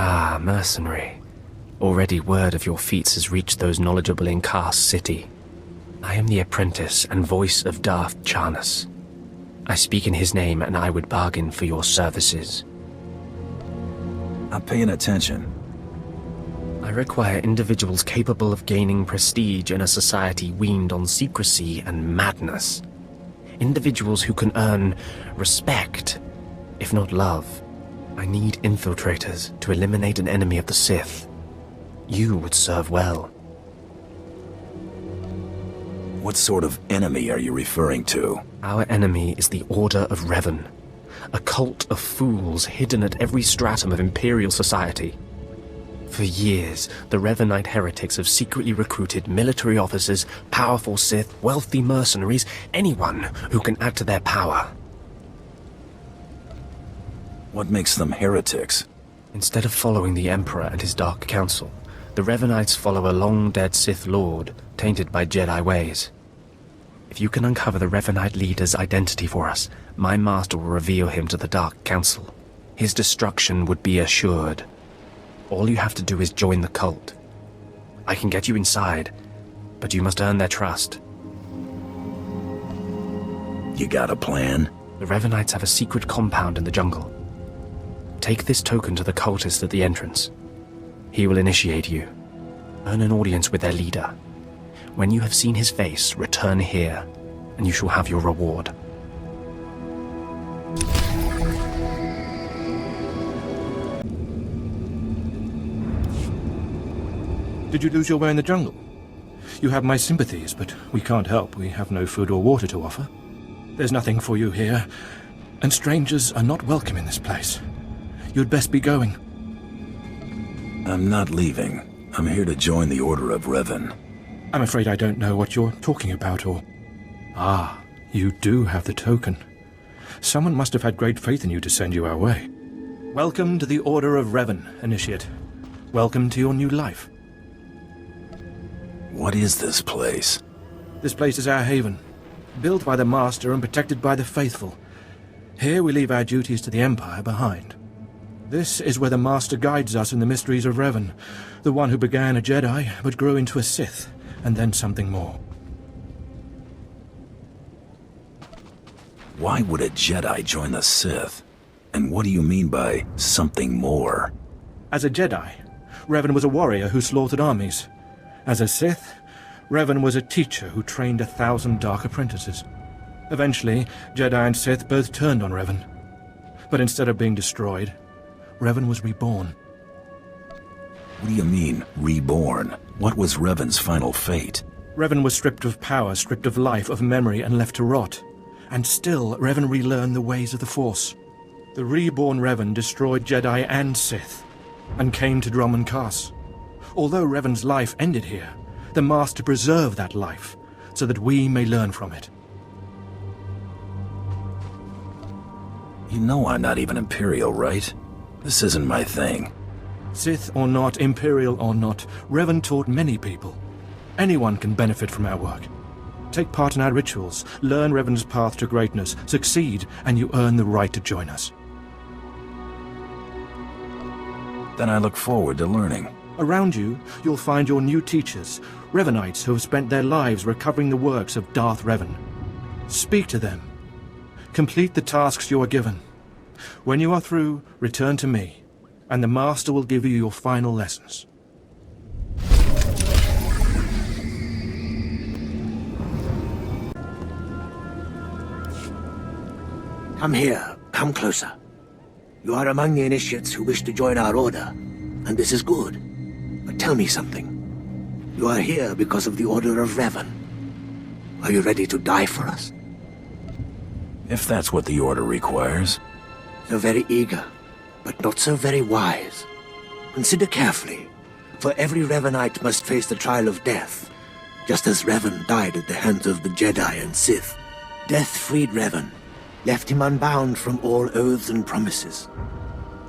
Ah, mercenary. Already word of your feats has reached those knowledgeable in Kaas City. I am the apprentice and voice of Darth Charnas. I speak in his name, and I would bargain for your services. I'm paying attention. I require individuals capable of gaining prestige in a society weaned on secrecy and madness. Individuals who can earn respect, if not love. I need infiltrators to eliminate an enemy of the Sith. You would serve well. What sort of enemy are you referring to? Our enemy is the Order of Revan, a cult of fools hidden at every stratum of Imperial society. For years, the Revanite heretics have secretly recruited military officers, powerful Sith, wealthy mercenaries, anyone who can add to their power. What makes them heretics? Instead of following the Emperor and his Dark Council, the Revanites follow a long-dead Sith Lord, tainted by Jedi ways. If you can uncover the Revanite leader's identity for us, my master will reveal him to the Dark Council. His destruction would be assured. All you have to do is join the cult. I can get you inside, but you must earn their trust. You got a plan? The Revanites have a secret compound in the jungle. Take this token to the cultist at the entrance. He will initiate you. Earn an audience with their leader. When you have seen his face, return here, and you shall have your reward. Did you lose your way in the jungle? You have my sympathies, but we can't help. We have no food or water to offer. There's nothing for you here, and strangers are not welcome in this place. You'd best be going. I'm not leaving. I'm here to join the Order of Revan. I'm afraid I don't know what you're talking about, or... Ah, you do have the token. Someone must have had great faith in you to send you our way. Welcome to the Order of Revan, Initiate. Welcome to your new life. What is this place? This place is our haven, built by the Master and protected by the faithful. Here we leave our duties to the Empire behind. This is where the Master guides us in the mysteries of Revan, the one who began a Jedi but grew into a Sith, and then something more. Why would a Jedi join the Sith? And what do you mean by something more? As a Jedi, Revan was a warrior who slaughtered armies. As a Sith, Revan was a teacher who trained 1,000 dark apprentices. Eventually, Jedi and Sith both turned on Revan. But instead of being destroyed, Revan was reborn. What do you mean, reborn? What was Revan's final fate? Revan was stripped of power, stripped of life, of memory, and left to rot. And still, Revan relearned the ways of the Force. The reborn Revan destroyed Jedi and Sith, and came to Dromund Kaas. Although Revan's life ended here, the Master preserved that life, so that we may learn from it. You know I'm not even Imperial, right? This isn't my thing. Sith or not, Imperial or not, Revan taught many people. Anyone can benefit from our work. Take part in our rituals, learn Revan's path to greatness, succeed, and you earn the right to join us. Then I look forward to learning. Around you, you'll find your new teachers, Revanites who have spent their lives recovering the works of Darth Revan. Speak to them. Complete the tasks you are given. When you are through, return to me, and the Master will give you your final lessons. Come here. Come closer. You are among the initiates who wish to join our order, and this is good. But tell me something. You are here because of the Order of Revan. Are you ready to die for us? If that's what the Order requires. So very eager, but not so very wise. Consider carefully, for every Revanite must face the trial of death, just as Revan died at the hands of the Jedi and Sith. Death freed Revan, left him unbound from all oaths and promises.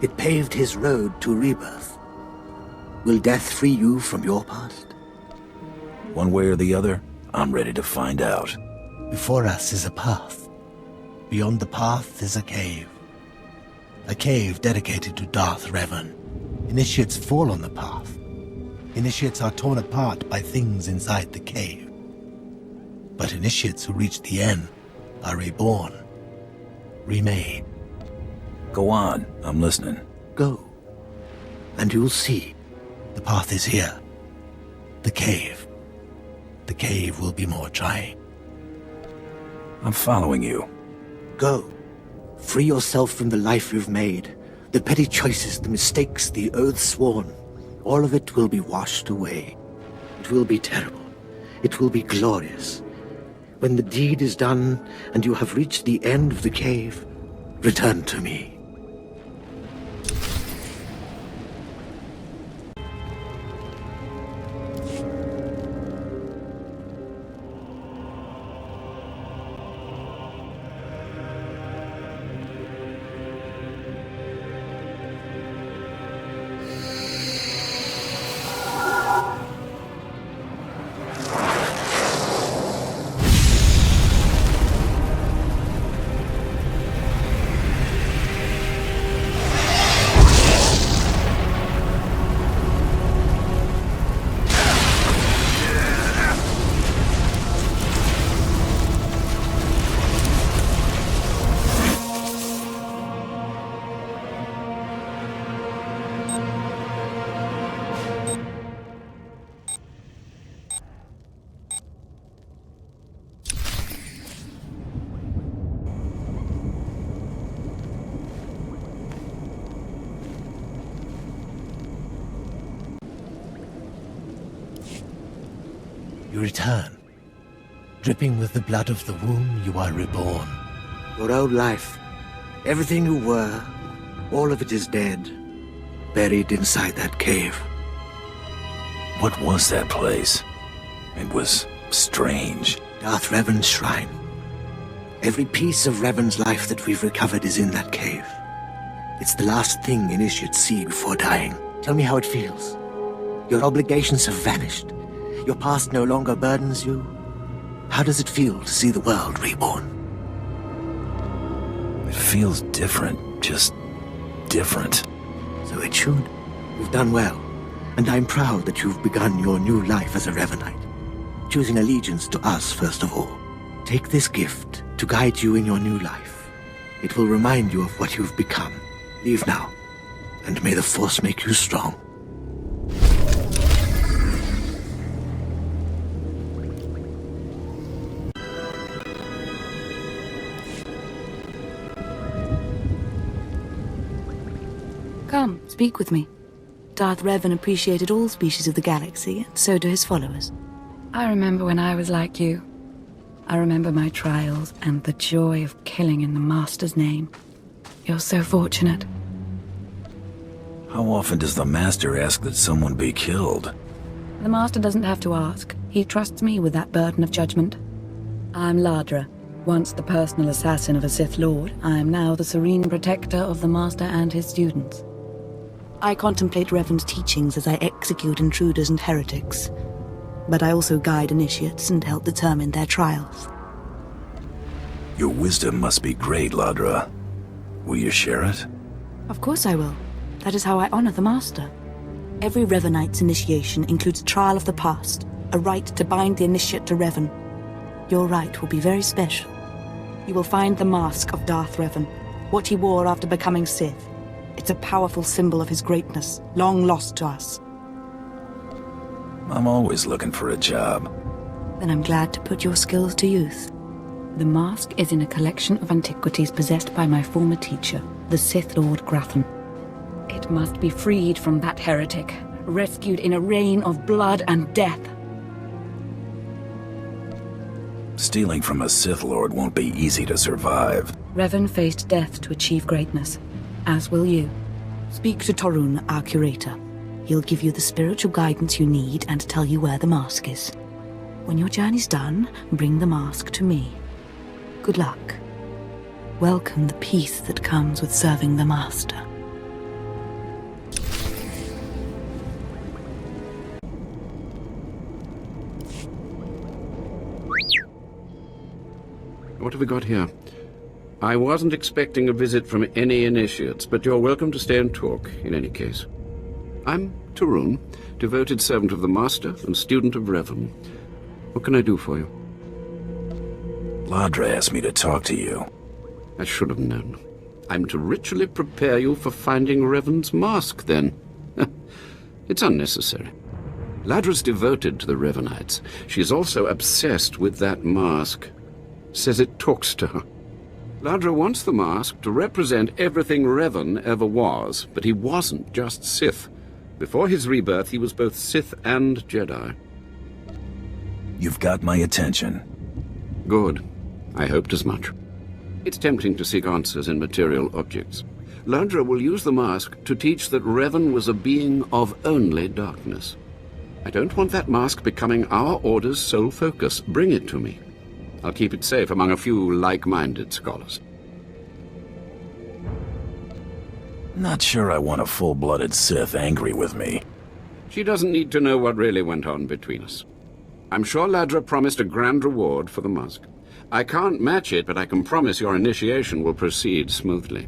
It paved his road to rebirth. Will death free you from your past? One way or the other, I'm ready to find out. Before us is a path. Beyond the path is a cave. A cave dedicated to Darth Revan, Initiates fall on the path. Initiates are torn apart by things inside the cave. But initiates who reach the end are reborn, remade. Go on, I'm listening. Go, and you'll see. The path is here. The cave. The cave will be more trying. I'm following you. Go. Free yourself from the life you've made. The petty choices, the mistakes, the oaths sworn. All of it will be washed away. It will be terrible. It will be glorious. When the deed is done, and you have reached the end of the cave, return to me. You return. Dripping with the blood of the womb, you are reborn. Your old life, everything you were, all of it is dead, buried inside that cave. What was that place? It was strange. Darth Revan's shrine. Every piece of Revan's life that we've recovered is in that cave. It's the last thing initiates see before dying. Tell me how it feels. Your obligations have vanished. Your past no longer burdens you. How does it feel to see the world reborn? It feels different, just different. So it should. You've done well, and I'm proud that you've begun your new life as a Revanite, choosing allegiance to us first of all. Take this gift to guide you in your new life. It will remind you of what you've become. Leave now, and may the Force make you strong. Come, speak with me. Darth Revan appreciated all species of the galaxy, and so do his followers. I remember when I was like you. I remember my trials and the joy of killing in the Master's name. You're so fortunate. How often does the Master ask that someone be killed? The Master doesn't have to ask. He trusts me with that burden of judgment. I'm Ladra. Once the personal assassin of a Sith Lord, I am now the serene protector of the Master and his students. I contemplate Revan's teachings as I execute intruders and heretics, but I also guide initiates and help determine their trials. Your wisdom must be great, Ladra. Will you share it? Of course I will. That is how I honor the Master. Every Revanite's initiation includes a trial of the past, a rite to bind the initiate to Revan. Your rite will be very special. You will find the Mask of Darth Revan, what he wore after becoming Sith. It's a powerful symbol of his greatness, long lost to us. I'm always looking for a job. Then I'm glad to put your skills to use. The mask is in a collection of antiquities possessed by my former teacher, the Sith Lord Grathan. It must be freed from that heretic, rescued in a rain of blood and death. Stealing from a Sith Lord won't be easy to survive. Revan faced death to achieve greatness, as will you. Speak to Torun, our curator. He'll give you the spiritual guidance you need and tell you where the mask is. When your journey's done, bring the mask to me. Good luck. Welcome the peace that comes with serving the Master. What have we got here? I wasn't expecting a visit from any initiates, but you're welcome to stay and talk, in any case. I'm Tarun, devoted servant of the Master and student of Revan. What can I do for you? Ladra asked me to talk to you. I should have known. I'm to ritually prepare you for finding Revan's mask, then. It's unnecessary. Ladra's devoted to the Revanites. She's also obsessed with that mask. Says it talks to her. Ladra wants the mask to represent everything Revan ever was, but he wasn't just Sith. Before his rebirth, he was both Sith and Jedi. You've got my attention. Good. I hoped as much. It's tempting to seek answers in material objects. Ladra will use the mask to teach that Revan was a being of only darkness. I don't want that mask becoming our Order's sole focus. Bring it to me. I'll keep it safe among a few like-minded scholars. Not sure I want a full-blooded Sith angry with me. She doesn't need to know what really went on between us. I'm sure Ladra promised a grand reward for the mask. I can't match it, but I can promise your initiation will proceed smoothly.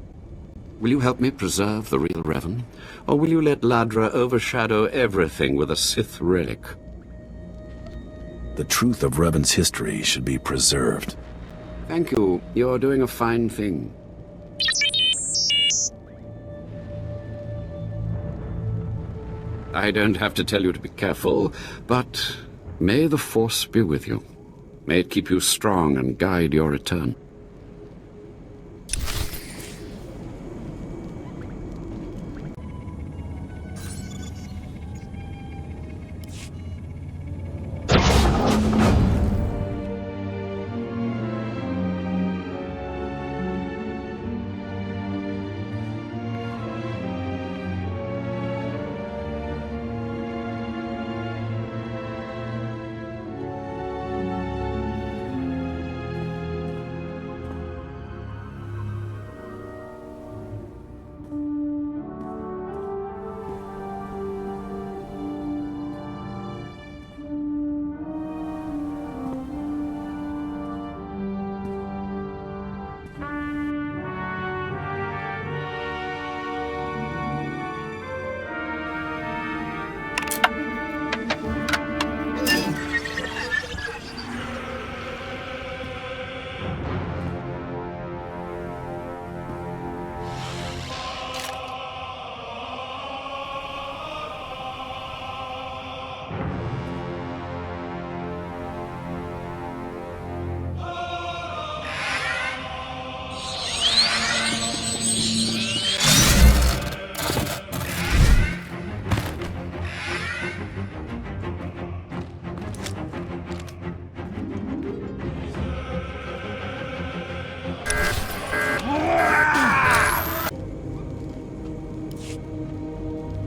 Will you help me preserve the real Revan? Or will you let Ladra overshadow everything with a Sith relic? The truth of Revan's history should be preserved. Thank you. You're doing a fine thing. I don't have to tell you to be careful, but may the Force be with you. May it keep you strong and guide your return.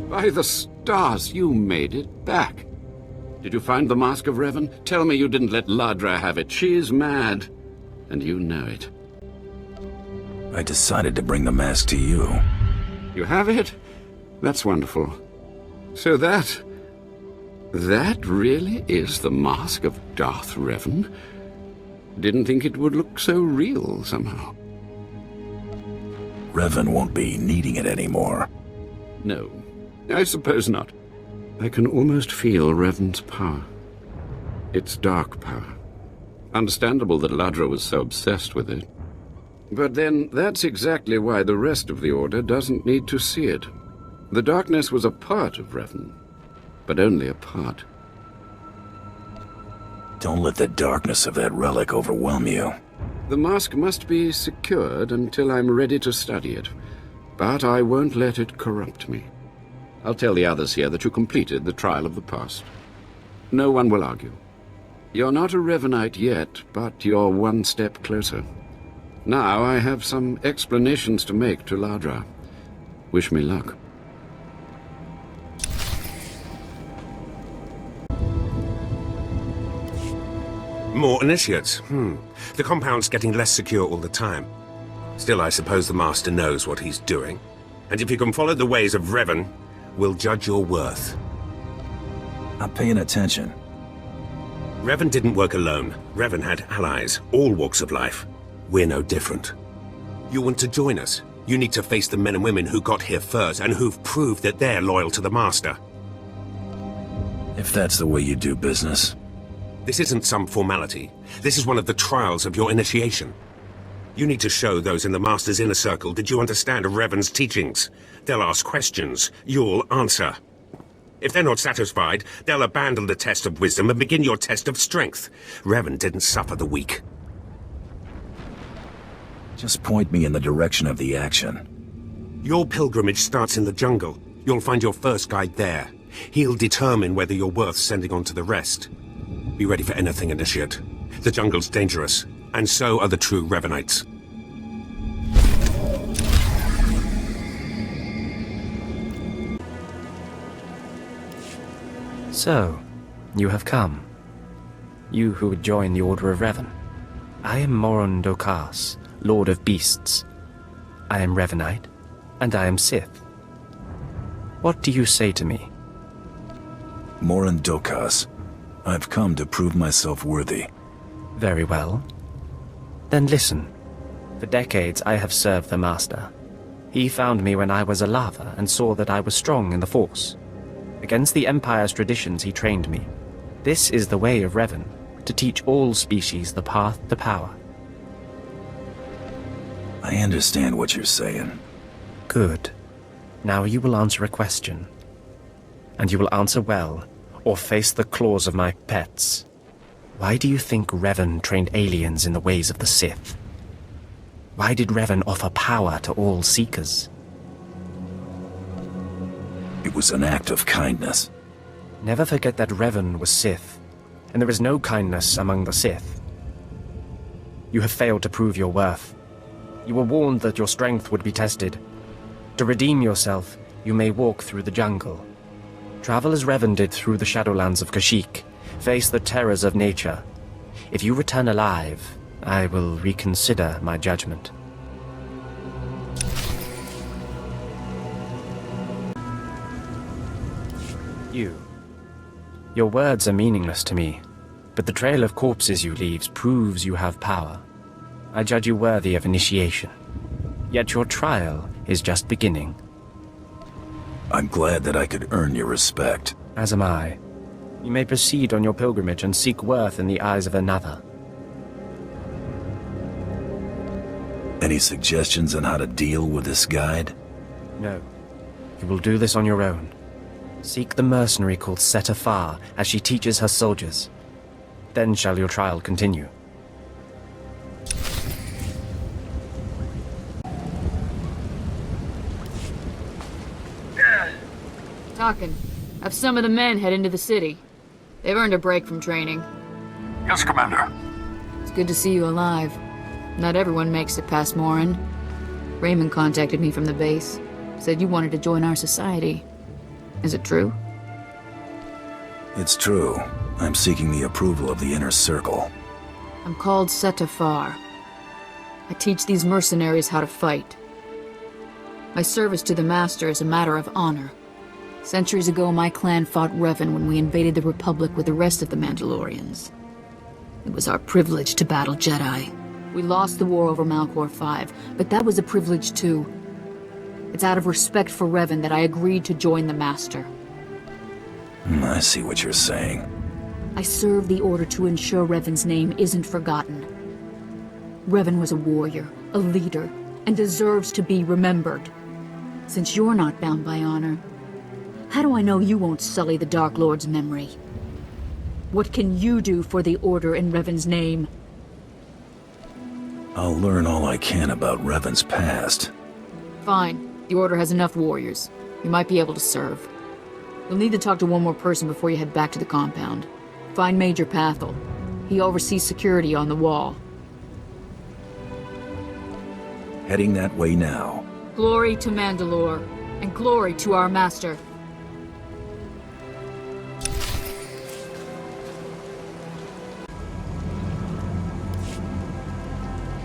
By the stars, you made it back. Did you find the Mask of Revan? Tell me you didn't let Ladra have it. She's mad, and you know it. I decided to bring the mask to you. You have it? That's wonderful. So that really is the Mask of Darth Revan? Didn't think it would look so real somehow. Revan won't be needing it anymore. No, I suppose not. I can almost feel Revan's power. It's dark power. Understandable that Ladra was so obsessed with it. But then, that's exactly why the rest of the Order doesn't need to see it. The darkness was a part of Revan, but only a part. Don't let the darkness of that relic overwhelm you. The mask must be secured until I'm ready to study it, but I won't let it corrupt me. I'll tell the others here that you completed the trial of the past. No one will argue. You're not a Revanite yet, but you're one step closer. Now I have some explanations to make to Ladra. Wish me luck. More initiates. The compound's getting less secure all the time. Still, I suppose the Master knows what he's doing. And if you can follow the ways of Revan, we'll judge your worth. I'm paying attention. Revan didn't work alone. Revan had allies, all walks of life. We're no different. You want to join us? You need to face the men and women who got here first and who've proved that they're loyal to the Master. If that's the way you do business. This isn't some formality. This is one of the trials of your initiation. You need to show those in the Master's inner circle that you understand Revan's teachings. They'll ask questions. You'll answer. If they're not satisfied, they'll abandon the test of wisdom and begin your test of strength. Revan didn't suffer the weak. Just point me in the direction of the action. Your pilgrimage starts in the jungle. You'll find your first guide there. He'll determine whether you're worth sending on to the rest. Be ready for anything, Initiate. The jungle's dangerous, and so are the true Revanites. So, you have come. You who would join the Order of Revan. I am Dromund Kaas, Lord of Beasts. I am Revanite, and I am Sith. What do you say to me? Dromund Kaas, I've come to prove myself worthy. Very well. Then listen. For decades I have served the Master. He found me when I was a lava and saw that I was strong in the Force. Against the Empire's traditions he trained me. This is the way of Revan, to teach all species the path to power. I understand what you're saying. Good. Now you will answer a question. And you will answer well, or face the claws of my pets. Why do you think Revan trained aliens in the ways of the Sith? Why did Revan offer power to all Seekers? It was an act of kindness. Never forget that Revan was Sith, and there is no kindness among the Sith. You have failed to prove your worth. You were warned that your strength would be tested. To redeem yourself, you may walk through the jungle. Travel as Revan did through the Shadowlands of Kashyyyk. Face the terrors of nature. If you return alive, I will reconsider my judgment. Your words are meaningless to me, but the trail of corpses you leave proves you have power. I judge you worthy of initiation. Yet your trial is just beginning. I'm glad that I could earn your respect. As am I. You may proceed on your pilgrimage and seek worth in the eyes of another. Any suggestions on how to deal with this guide? No. You will do this on your own. Seek the mercenary called SWTOR as she teaches her soldiers. Then shall your trial continue. Talking. Have some of the men head into the city. They've earned a break from training. Yes, Commander. It's good to see you alive. Not everyone makes it past Morin. Raymond contacted me from the base. Said you wanted to join our society. Is it true? It's true. I'm seeking the approval of the Inner Circle. I'm called SWTOR. I teach these mercenaries how to fight. My service to the Master is a matter of honor. Centuries ago, my clan fought Revan when we invaded the Republic with the rest of the Mandalorians. It was our privilege to battle Jedi. We lost the war over Malchor 5, but that was a privilege too. It's out of respect for Revan that I agreed to join the Master. I see what you're saying. I serve the Order to ensure Revan's name isn't forgotten. Revan was a warrior, a leader, and deserves to be remembered. Since you're not bound by honor, how do I know you won't sully the Dark Lord's memory? What can you do for the Order in Revan's name? I'll learn all I can about Revan's past. Fine. The Order has enough warriors. You might be able to serve. You'll need to talk to one more person before you head back to the compound. Find Major Pathel. He oversees security on the wall. Heading that way now. Glory to Mandalore, and glory to our Master.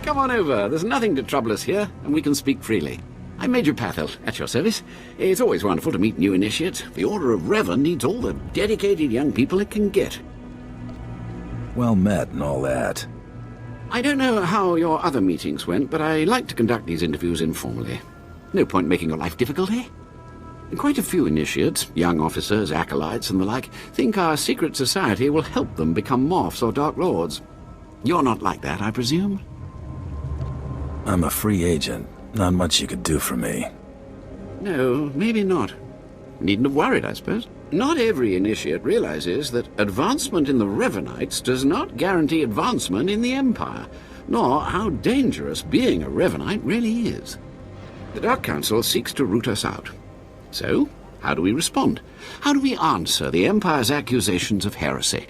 Come on over. There's nothing to trouble us here, and we can speak freely. I'm Major Pathel, at your service. It's always wonderful to meet new initiates. The Order of Revan needs all the dedicated young people it can get. Well met and all that. I don't know how your other meetings went, but I like to conduct these interviews informally. No point making your life difficult, eh? Quite a few initiates, young officers, acolytes, and the like, think our secret society will help them become morphs or dark lords. You're not like that, I presume? I'm a free agent. Not much you could do for me. No, maybe not. Needn't have worried, I suppose. Not every initiate realizes that advancement in the Revanites does not guarantee advancement in the Empire, nor how dangerous being a Revanite really is. The Dark Council seeks to root us out. So, how do we respond? How do we answer the Empire's accusations of heresy?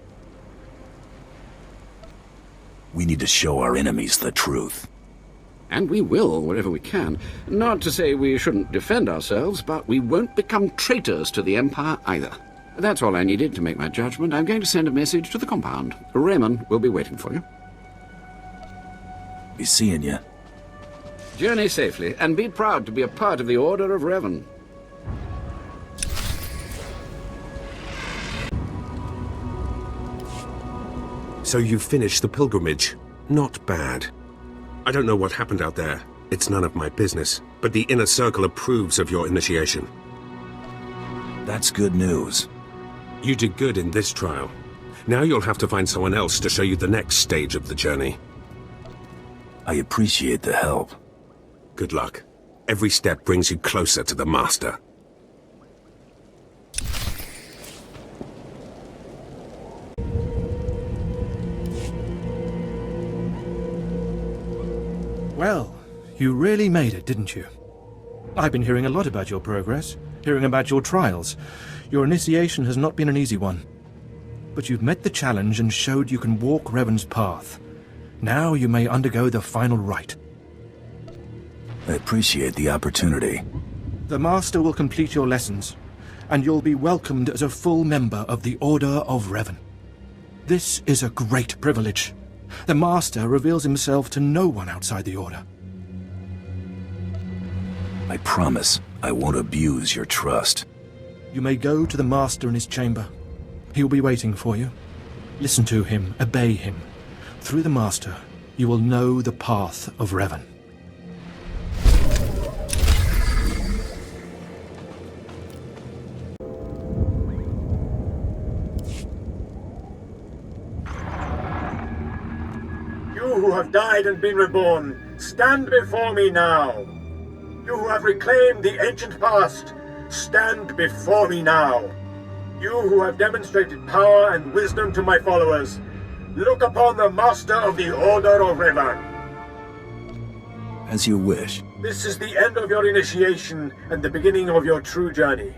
We need to show our enemies the truth. And we will, wherever we can. Not to say we shouldn't defend ourselves, but we won't become traitors to the Empire either. That's all I needed to make my judgment. I'm going to send a message to the compound. Raymond will be waiting for you. Be seeing you. Journey safely, and be proud to be a part of the Order of Revan. So you finished the pilgrimage. Not bad. I don't know what happened out there. It's none of my business. But the Inner Circle approves of your initiation. That's good news. You did good in this trial. Now you'll have to find someone else to show you the next stage of the journey. I appreciate the help. Good luck. Every step brings you closer to the Master. Well, you really made it, didn't you? I've been hearing a lot about your progress, hearing about your trials. Your initiation has not been an easy one. But you've met the challenge and showed you can walk Revan's path. Now you may undergo the final rite. I appreciate the opportunity. The Master will complete your lessons, and you'll be welcomed as a full member of the Order of Revan. This is a great privilege. The Master reveals himself to no one outside the Order. I promise I won't abuse your trust. You may go to the Master in his chamber. He'll be waiting for you. Listen to him, obey him. Through the Master, you will know the path of Revan. You who have died and been reborn, stand before me now. You who have reclaimed the ancient past, stand before me now. You who have demonstrated power and wisdom to my followers, look upon the Master of the Order of Revan. As you wish. This is the end of your initiation and the beginning of your true journey.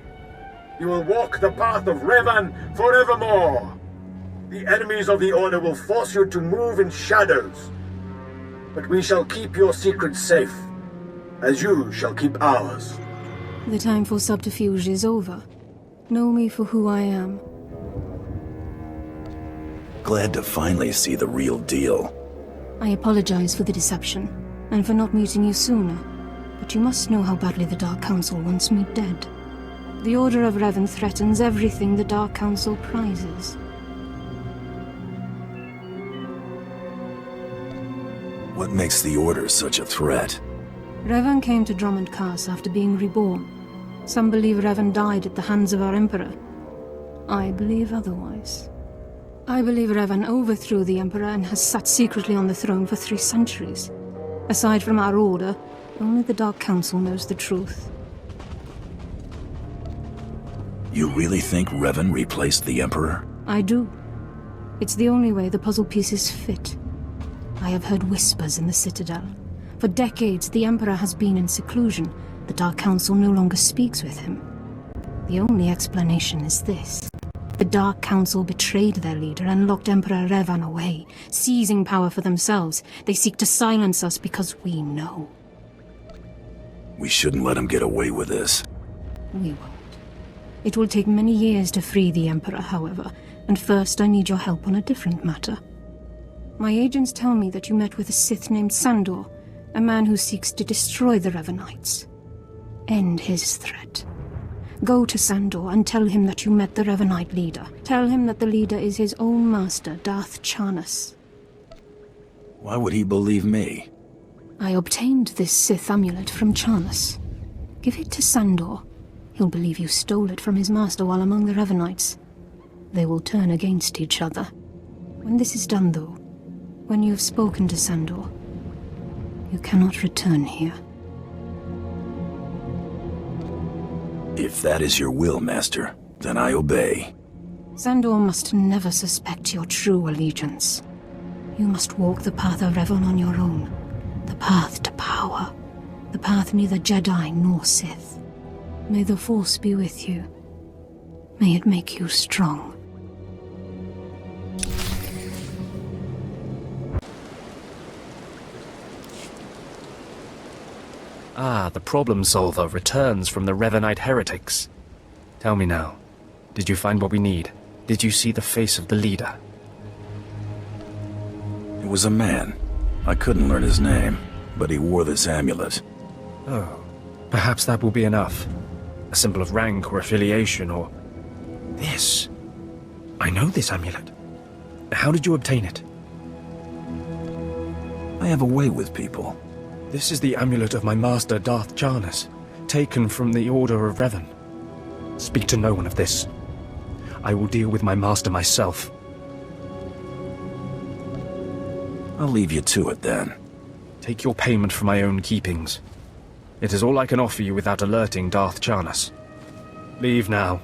You will walk the path of Revan forevermore. The enemies of the Order will force you to move in shadows. But we shall keep your secrets safe, as you shall keep ours. The time for subterfuge is over. Know me for who I am. Glad to finally see the real deal. I apologize for the deception, and for not meeting you sooner. But you must know how badly the Dark Council wants me dead. The Order of Revan threatens everything the Dark Council prizes. What makes the Order such a threat? Revan came to Dromund Kaas after being reborn. Some believe Revan died at the hands of our Emperor. I believe otherwise. I believe Revan overthrew the Emperor and has sat secretly on the throne for 3 centuries. Aside from our Order, only the Dark Council knows the truth. You really think Revan replaced the Emperor? I do. It's the only way the puzzle pieces fit. I have heard whispers in the Citadel. For decades, the Emperor has been in seclusion. The Dark Council no longer speaks with him. The only explanation is this. The Dark Council betrayed their leader and locked Emperor Revan away. Seizing power for themselves, they seek to silence us because we know. We shouldn't let him get away with this. We won't. It will take many years to free the Emperor, however, and first I need your help on a different matter. My agents tell me that you met with a Sith named SWTOR, a man who seeks to destroy the Revanites. End his threat. Go to SWTOR and tell him that you met the Revanite leader. Tell him that the leader is his own master, Darth Charnas. Why would he believe me? I obtained this Sith amulet from Charnas. Give it to Sandor. He'll believe you stole it from his master while among the Revenites. They will turn against each other. When this is done, though, when you have spoken to Sandor, you cannot return here. If that is your will, Master, then I obey. Sandor must never suspect your true allegiance. You must walk the path of Revan on your own. The path to power. The path neither Jedi nor Sith. May the Force be with you. May it make you strong. Ah, the problem solver returns from the Revanite heretics. Tell me now, did you find what we need? Did you see the face of the leader? It was a man. I couldn't learn his name, but he wore this amulet. Oh, perhaps that will be enough. A symbol of rank or affiliation or... This. I know this amulet. How did you obtain it? I have a way with people. This is the amulet of my master, Darth Jarnus, taken from the Order of Revan. Speak to no one of this. I will deal with my master myself. I'll leave you to it, then. Take your payment for my own keepings. It is all I can offer you without alerting Darth Jarnus. Leave now.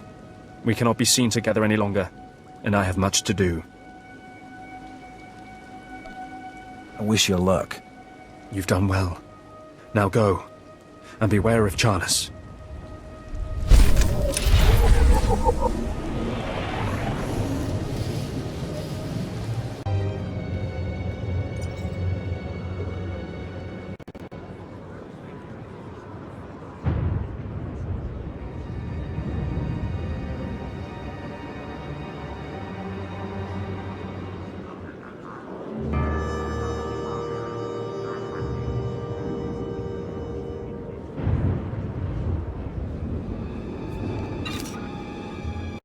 We cannot be seen together any longer, and I have much to do. I wish you luck. You've done well. Now go, and beware of Jarnus.